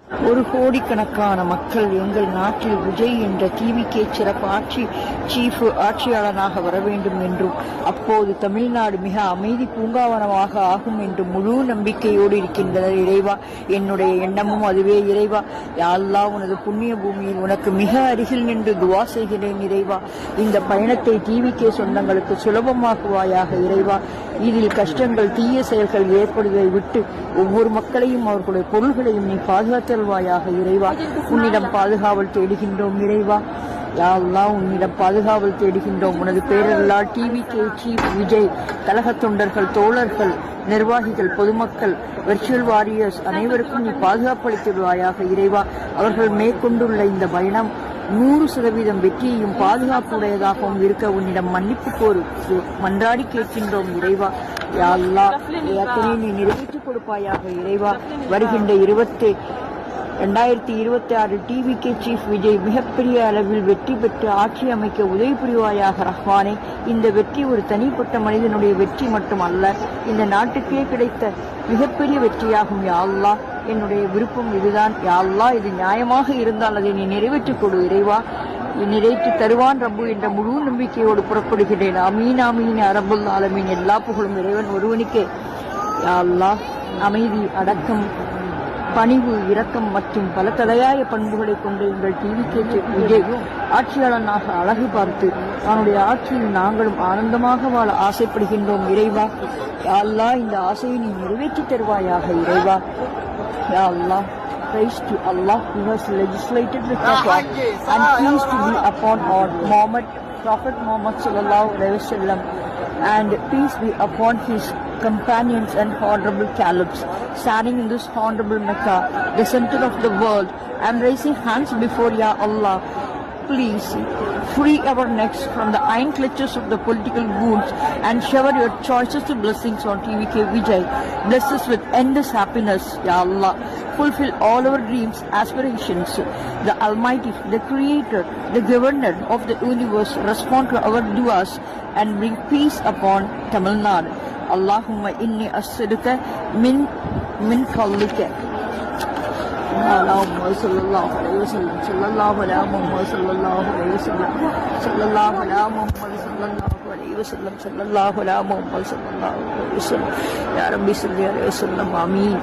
ஒரு கோடிக்கணக்கான மக்கள் எங்கள் நாட்டில் விஜய் என்ற டிவிகே சிறப்பு ஆட்சியாளனாக வர வேண்டும் என்றும் அப்போது தமிழ்நாடு மிக அமைதி பூங்காவனமாக ஆகும் என்று முழு நம்பிக்கையோடு இருக்கின்றனர். இறைவா, என்னுடைய எண்ணமும் அதுவே. இறைவா, யா அல்லாஹ், உனது புண்ணிய பூமியில் உனக்கு மிக அருகில் நின்று துவா செய்கிறேன். இறைவா, இந்த பயணத்தை டிவிகே சொந்தங்களுக்கு சுலபமாக்குவாயாக. இறைவா, இதில் கஷ்டங்கள் தீய செயல்கள் ஏற்படுவதை விட்டு ஒவ்வொரு மக்களையும் அவர்களுடைய பொருள்களையும் நீ பாதுகாத்தல்வாயாக. இறைவா, உன்னிடம் பாதுகாவல் தேடுகின்றோம். இறைவா, யா அல்லாஹ், உன்னிடம் பாதுகாவல் தேடுகின்றோம். உனது பேரல்லால் டிவிகே சீஃப் விஜய், கழக தொண்டர்கள், தோழர்கள், நிர்வாகிகள், பொதுமக்கள், வெர்ச்சுவல் வாரியர்ஸ் அனைவருக்கும் நீ பாதுகாப்பளித்துள்வாயாக. இறைவா, அவர்கள் மேற்கொண்டுள்ள இந்த பயணம் 100% வெற்றியையும் பாதுகாப்புடையதாகவும் இருக்க உன்னிடம் மன்னிப்பு கோரு மன்றாடி கேட்கின்றோம். இறைவா, யா அல்லாஹ், யாத்திரை நீ நிறைவேற்றிக் கொடுப்பாயாக. இறைவா, வருகின்ற 2026 டிவிகே சீஃப் விஜய் மிகப்பெரிய அளவில் வெற்றி பெற்று ஆட்சி அமைக்க உதவி புரிவாயாக. ரஹ்மானே, இந்த வெற்றி ஒரு தனிப்பட்ட மனிதனுடைய வெற்றி மட்டுமல்ல, இந்த நாட்டுக்கே கிடைத்த மிகப்பெரிய வெற்றியாகும். யா அல்லாஹ், என்னுடைய விருப்பம் இதுதான். யா அல்லாஹ், இது நியாயமாக இருந்தால் அதை நீ நிறைவேற்றிக் கொடு. இறைவா, நிறைவேற்றி தருவான் ரப்பு என்ற முழு நம்பிக்கையோடு புறப்படுகிறேன். அமீன் அமீன் அரபுல் ஆலமீன். எல்லா புகழும் இறைவன் ஒருவனுக்கே. யா அல்லாஹ், அமைதி, அடக்கம், பணிவு, இரக்கம் மற்றும் பல தலையாய பண்புகளை கொண்டு எங்கள் டிவிகே விஜய் ஆட்சியாளனாக அழகு பார்த்து அவனுடைய ஆட்சியில் நாங்களும் ஆனந்தமாக வாழ ஆசைப்படுகின்றோம். இறைவா, யா அல்லாஹ், இந்த ஆசையை நீ நிறைவேற்றி தருவாயாக. இறைவா, யா அல்லாஹ், praise to Allah who has legislated with Taqwa, and peace to be upon our Prophet Muhammad sallallahu alaihi wasallam, and peace be upon his companions and honorable caliphs standing in this honorable Mecca, the center of the world. I'm raising hands before Ya Allah. Please free our necks from the iron clutches of the political goons and shower your choicest blessings on TVK Vijay. Bless us with endless happiness, Ya Allah. Fulfill all our dreams, aspirations. The Almighty, the Creator, the Governor of the universe, respond to our duas and bring peace upon Tamil Nadu. Allahumma inni as'aluka min fadlika. Allahumma sallallahu alayhi wa sallam, sallallahu ala Muhammad sallallahu alayhi wa sallam, sallallahu ala Muhammad sallallahu alayhi wa sallam, sallallahu ala Muhammad sallallahu alayhi wa sallam. Ya Rabbi salli alayhi wa sallam. Ameen.